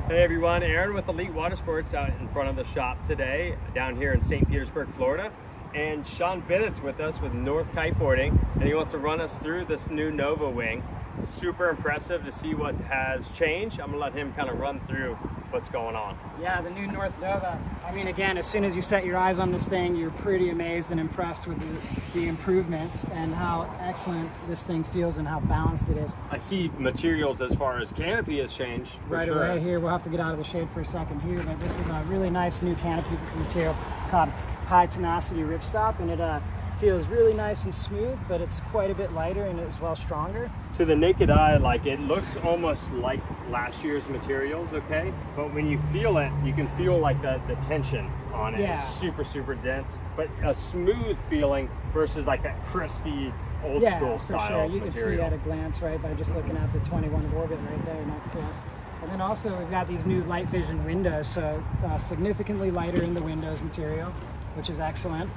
Hey everyone, Aaron with Elite Water Sports out in front of the shop today, down here in St. Petersburg, Florida. And Shaun Bennett's with us with North Kiteboarding, and he wants to run us through this new Nova wing. Super impressive to see what has changed. I'm gonna let him kind of run through what's going on. Yeah, the new North Nova. I mean, again, as soon as you set your eyes on this thing, you're pretty amazed and impressed with the improvements and how excellent this thing feels and how balanced it is. I see materials as far as canopy has changed. Right away here, we'll have to get out of the shade for a second here, but this is a really nice new canopy material called high tenacity ripstop, and it feels really nice and smooth, but it's quite a bit lighter and as well stronger. To the naked eye, like, it looks almost like last year's materials, okay? But when you feel it, you can feel like the tension on it. Yeah. It's super dense, but a smooth feeling versus like that crispy old school style for sure. You material. can see at a glance, right, by just looking at the 21 orbit right there next to us. And then also we've got these new light vision windows, so significantly lighter in the windows material, which is excellent.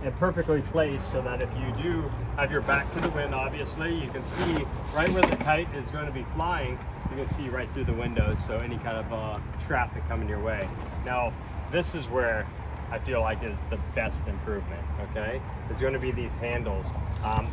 And perfectly placed so that if you do have your back to the wind, obviously, you can see right where the kite is going to be flying. You can see right through the windows, so any kind of traffic coming your way. Now, this is where I feel like is the best improvement, okay? It's going to be these handles.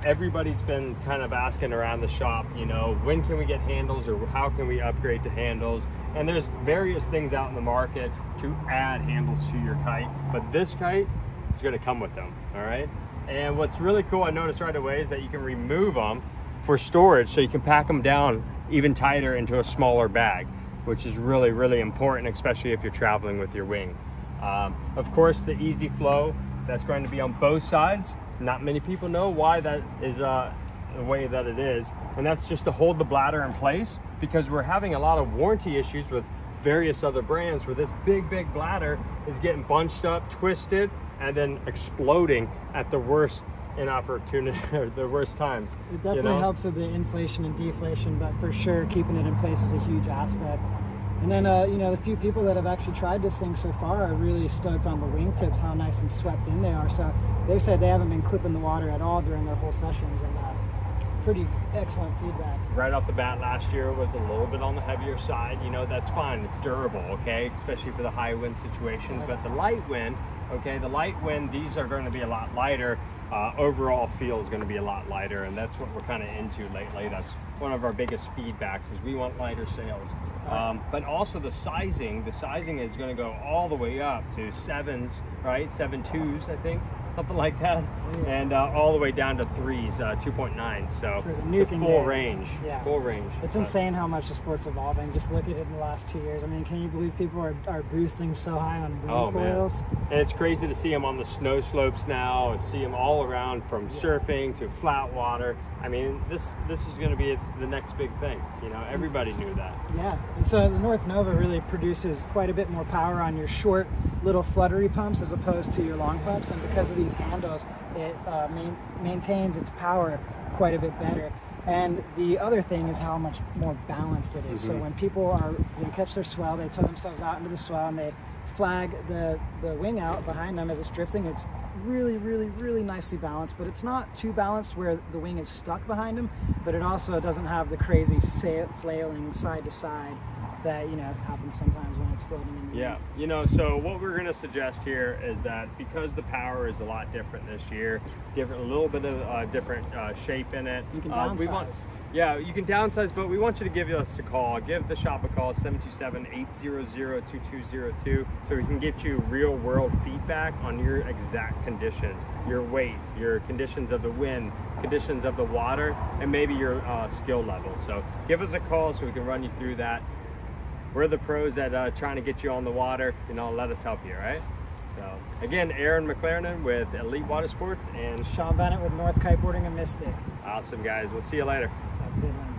Everybody's been kind of asking around the shop, you know, when can we get handles or how can we upgrade to handles? And there's various things out in the market to add handles to your kite, but this kite is going to come with them, all right? And what's really cool, I noticed right away, is that you can remove them for storage, so you can pack them down even tighter into a smaller bag, which is really important, especially if you're traveling with your wing. Of course, the easy flow, that's going to be on both sides. Not many people know why that is the way that it is, and that's just to hold the bladder in place, because we're having a lot of warranty issues with various other brands where this big bladder is getting bunched up, twisted, and then exploding at the worst inopportunity, or the worst times. It definitely helps with the inflation and deflation, but for sure keeping it in place is a huge aspect. And then, you know, the few people that have actually tried this thing so far are really stoked on the wingtips, how nice and swept in they are. So they said they haven't been clipping the water at all during their whole sessions, and pretty excellent feedback. Right off the bat, last year was a little bit on the heavier side. You know, that's fine, it's durable, okay? Especially for the high wind situations. But the light wind, okay, the light wind, these are going to be a lot lighter. Overall feel is going to be a lot lighter, and that's what we're kind of into lately. That's one of our biggest feedbacks, is we want lighter sails. But also the sizing is going to go all the way up to 7s, right? 7.2s, I think, something like that. Yeah. And all the way down to 3s, 2.9. So the full range. Yeah. Full range. It's insane how much the sport's evolving. Just look at it in the last 2 years. I mean, can you believe people are boosting so high on wing foils? And it's crazy to see them on the snow slopes now, and see them all around, from surfing to flat water. I mean, this is going to be the next big thing. You know, everybody knew that. Yeah, and so the North Nova really produces quite a bit more power on your short little fluttery pumps as opposed to your long pumps, and because of these handles, it maintains its power quite a bit better. And the other thing is how much more balanced it is. So when people they catch their swell, they tow themselves out into the swell, and they flag the wing out behind them as it's drifting. It's really nicely balanced, but it's not too balanced where the wing is stuck behind them, but it also doesn't have the crazy flailing side to side that, you know, happens sometimes when it's floating in the wind. You know, so what we're going to suggest here is that because the power is a lot different this year, a little bit of different shape in it. You can downsize. You can downsize, but we want you to give us a call. Give the shop a call, 727-800-2202, so we can get you real world feedback on your exact conditions, your weight, your conditions of the wind, conditions of the water, and maybe your skill level. So give us a call so we can run you through that. We're the pros at trying to get you on the water. You know, let us help you, all right? So again, Aaron McClearnon with Elite Water Sports, and Shaun Bennett with North Kiteboarding and Mystic. Awesome, guys. We'll see you later. Have a good one.